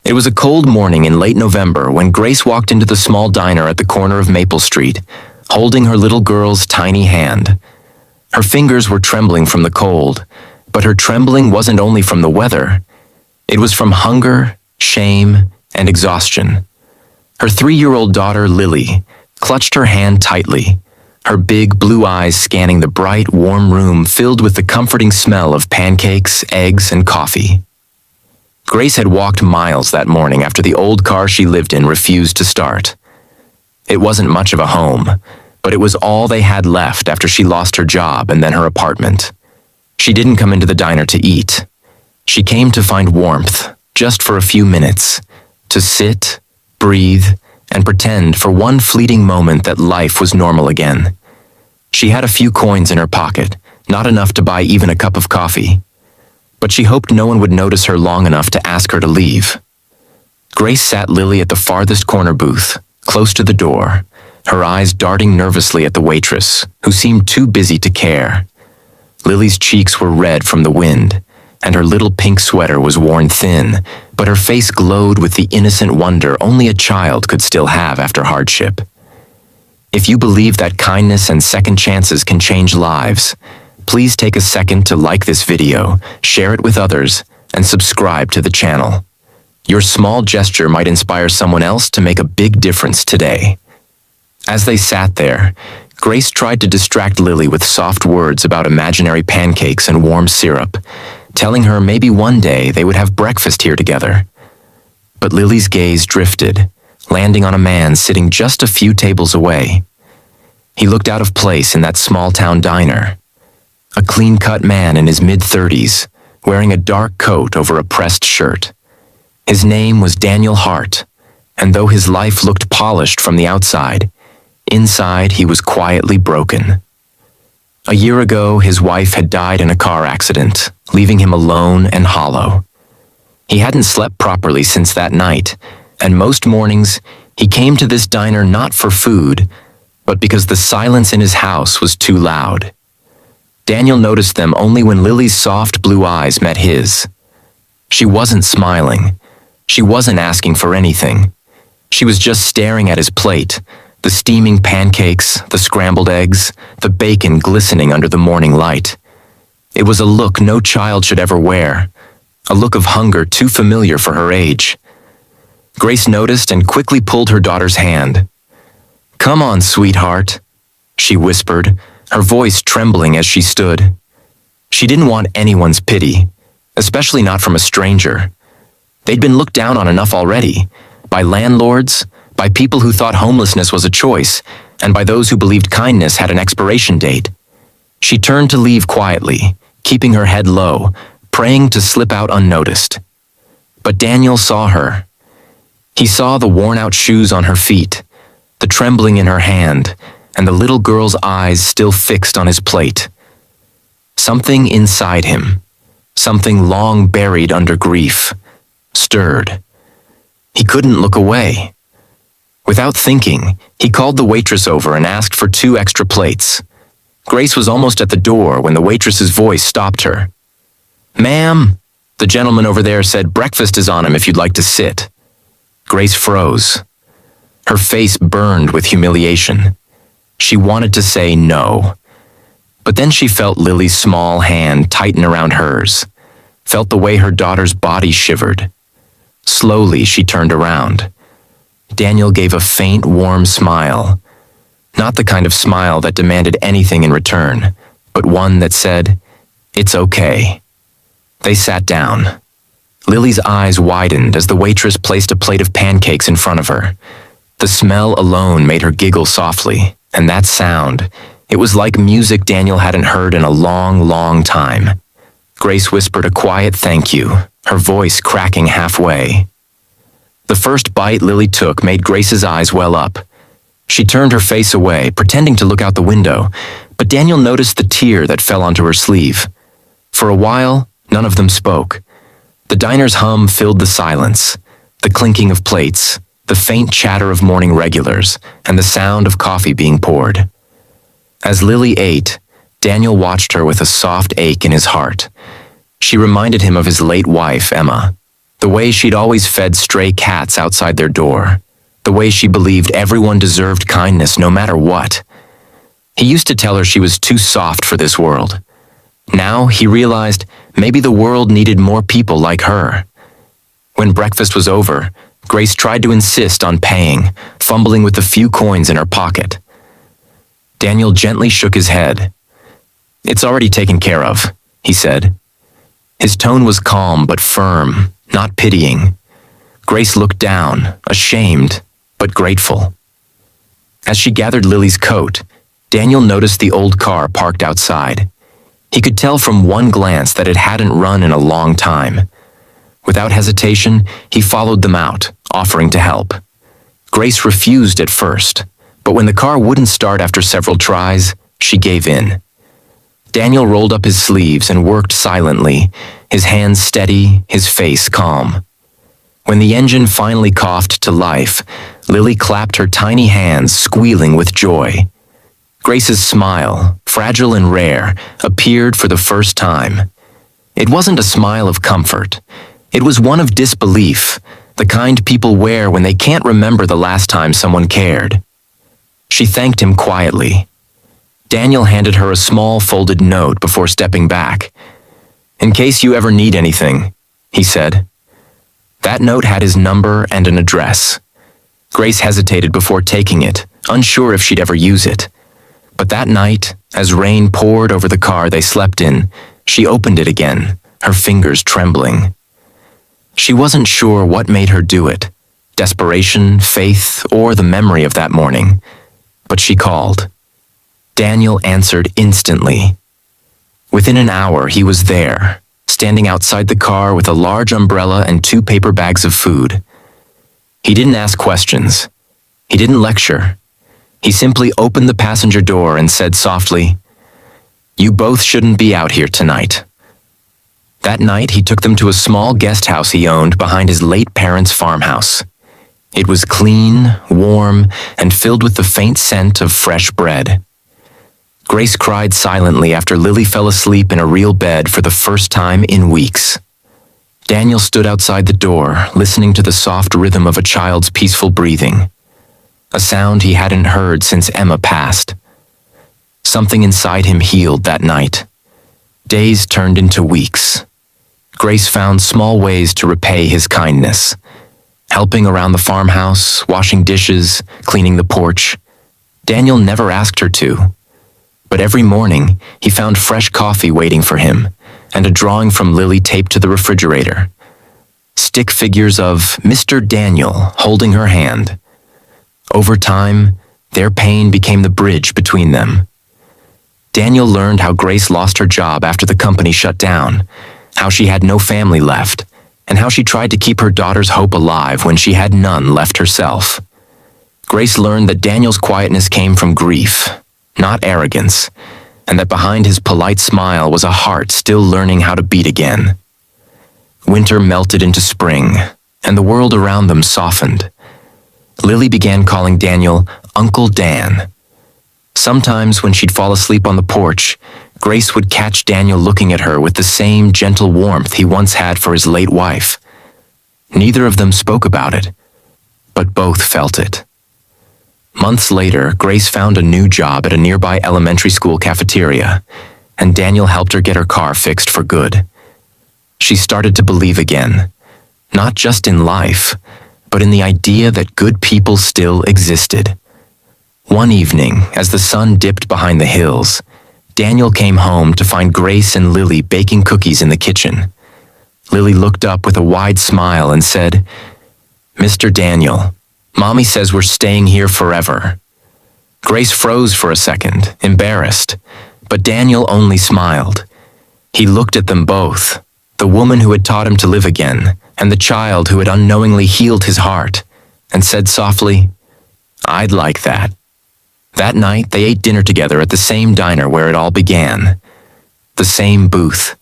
It was a cold morning in late November when Grace walked into the small diner at the corner of Maple Street, holding her little girl's tiny hand. Her fingers were trembling from the cold, but her trembling wasn't only from the weather. It was from hunger, shame, and exhaustion. Her 3-year-old daughter, Lily, clutched her hand tightly, her big blue eyes scanning the bright, warm room filled with the comforting smell of pancakes, eggs, and coffee. Grace had walked miles that morning after the old car she lived in refused to start. It wasn't much of a home, but it was all they had left after she lost her job and then her apartment. She didn't come into the diner to eat. She came to find warmth, just for a few minutes, to sit, breathe, and pretend for one fleeting moment that life was normal again. She had a few coins in her pocket, not enough to buy even a cup of coffee. But she hoped no one would notice her long enough to ask her to leave. Grace sat Lily at the farthest corner booth, close to the door, her eyes darting nervously at the waitress, who seemed too busy to care. Lily's cheeks were red from the wind, and her little pink sweater was worn thin, but her face glowed with the innocent wonder only a child could still have after hardship. If you believe that kindness and second chances can change lives, please take a second to like this video, share it with others, and subscribe to the channel. Your small gesture might inspire someone else to make a big difference today. As they sat there, Grace tried to distract Lily with soft words about imaginary pancakes and warm syrup, telling her maybe one day they would have breakfast here together. But Lily's gaze drifted, landing on a man sitting just a few tables away. He looked out of place in that small-town diner. A clean-cut man in his mid-30s, wearing a dark coat over a pressed shirt. His name was Daniel Hart, and though his life looked polished from the outside, inside he was quietly broken. A year ago, his wife had died in a car accident, leaving him alone and hollow. He hadn't slept properly since that night, and most mornings he came to this diner not for food, but because the silence in his house was too loud. Daniel noticed them only when Lily's soft blue eyes met his. She wasn't smiling. She wasn't asking for anything. She was just staring at his plate, the steaming pancakes, the scrambled eggs, the bacon glistening under the morning light. It was a look no child should ever wear, a look of hunger too familiar for her age. Grace noticed and quickly pulled her daughter's hand. "Come on, sweetheart," she whispered, her voice trembling as she stood. She didn't want anyone's pity, especially not from a stranger. They'd been looked down on enough already, by landlords, by people who thought homelessness was a choice, and by those who believed kindness had an expiration date. She turned to leave quietly, keeping her head low, praying to slip out unnoticed. But Daniel saw her. He saw the worn-out shoes on her feet, the trembling in her hand, and the little girl's eyes still fixed on his plate. Something inside him, something long buried under grief, stirred. He couldn't look away. Without thinking, he called the waitress over and asked for 2 extra plates. Grace was almost at the door when the waitress's voice stopped her. "Ma'am," the gentleman over there said, "breakfast is on him if you'd like to sit." Grace froze. Her face burned with humiliation. She wanted to say no. But then she felt Lily's small hand tighten around hers, felt the way her daughter's body shivered. Slowly, she turned around. Daniel gave a faint, warm smile. Not the kind of smile that demanded anything in return, but one that said, "It's okay." They sat down. Lily's eyes widened as the waitress placed a plate of pancakes in front of her. The smell alone made her giggle softly, and that sound, it was like music Daniel hadn't heard in a long, long time. Grace whispered a quiet thank you, her voice cracking halfway. The first bite Lily took made Grace's eyes well up. She turned her face away, pretending to look out the window, but Daniel noticed the tear that fell onto her sleeve. For a while, none of them spoke. The diner's hum filled the silence, the clinking of plates, the faint chatter of morning regulars, and the sound of coffee being poured. As Lily ate, Daniel watched her with a soft ache in his heart. She reminded him of his late wife, Emma, The way she'd always fed stray cats outside their door. The way she believed everyone deserved kindness no matter what. He used to tell her she was too soft for this world. Now he realized maybe the world needed more people like her. When breakfast was over, Grace tried to insist on paying, fumbling with the few coins in her pocket. Daniel gently shook his head. "It's already taken care of," he said. His tone was calm but firm, not pitying. Grace looked down, ashamed, but grateful. As she gathered Lily's coat, Daniel noticed the old car parked outside. He could tell from one glance that it hadn't run in a long time. Without hesitation, he followed them out, offering to help. Grace refused at first, but when the car wouldn't start after several tries, she gave in. Daniel rolled up his sleeves and worked silently, his hands steady, his face calm. When the engine finally coughed to life, Lily clapped her tiny hands, squealing with joy. Grace's smile, fragile and rare, appeared for the first time. It wasn't a smile of comfort. It was one of disbelief, the kind people wear when they can't remember the last time someone cared. She thanked him quietly. Daniel handed her a small folded note before stepping back. "In case you ever need anything," he said. That note had his number and an address. Grace hesitated before taking it, unsure if she'd ever use it. But that night, as rain poured over the car they slept in, she opened it again, her fingers trembling. She wasn't sure what made her do it, desperation, faith, or the memory of that morning. But she called. Daniel answered instantly. Within an hour, he was there, standing outside the car with a large umbrella and 2 paper bags of food. He didn't ask questions. He didn't lecture. He simply opened the passenger door and said softly, "You both shouldn't be out here tonight." That night, he took them to a small guest house he owned behind his late parents' farmhouse. It was clean, warm, and filled with the faint scent of fresh bread. Grace cried silently after Lily fell asleep in a real bed for the first time in weeks. Daniel stood outside the door, listening to the soft rhythm of a child's peaceful breathing, a sound he hadn't heard since Emma passed. Something inside him healed that night. Days turned into weeks. Grace found small ways to repay his kindness, helping around the farmhouse, washing dishes, cleaning the porch. Daniel never asked her to. But every morning, he found fresh coffee waiting for him, and a drawing from Lily taped to the refrigerator. Stick figures of Mr. Daniel holding her hand. Over time, their pain became the bridge between them. Daniel learned how Grace lost her job after the company shut down, how she had no family left, and how she tried to keep her daughter's hope alive when she had none left herself. Grace learned that Daniel's quietness came from grief, not arrogance, and that behind his polite smile was a heart still learning how to beat again. Winter melted into spring, and the world around them softened. Lily began calling Daniel Uncle Dan. Sometimes when she'd fall asleep on the porch, Grace would catch Daniel looking at her with the same gentle warmth he once had for his late wife. Neither of them spoke about it, but both felt it. Months later, Grace found a new job at a nearby elementary school cafeteria, and Daniel helped her get her car fixed for good. She started to believe again, not just in life, but in the idea that good people still existed. One evening, as the sun dipped behind the hills, Daniel came home to find Grace and Lily baking cookies in the kitchen. Lily looked up with a wide smile and said, "Mr. Daniel, Mommy says we're staying here forever." Grace froze for a second, embarrassed, but Daniel only smiled. He looked at them both, the woman who had taught him to live again, and the child who had unknowingly healed his heart, and said softly, "I'd like that." That night, they ate dinner together at the same diner where it all began. The same booth,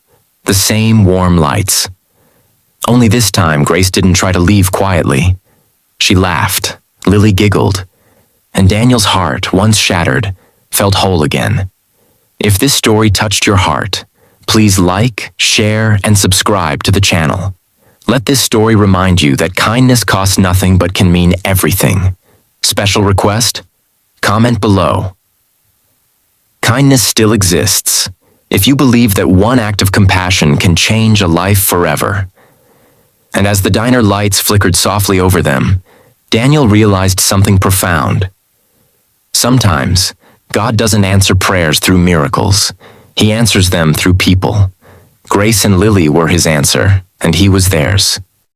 the same warm lights. Only this time, Grace didn't try to leave quietly. She laughed, Lily giggled, and Daniel's heart, once shattered, felt whole again. If this story touched your heart, please like, share, and subscribe to the channel. Let this story remind you that kindness costs nothing but can mean everything. Special request? Comment below. Kindness still exists. If you believe that one act of compassion can change a life forever. And as the diner lights flickered softly over them, Daniel realized something profound. Sometimes, God doesn't answer prayers through miracles. He answers them through people. Grace and Lily were his answer, and he was theirs.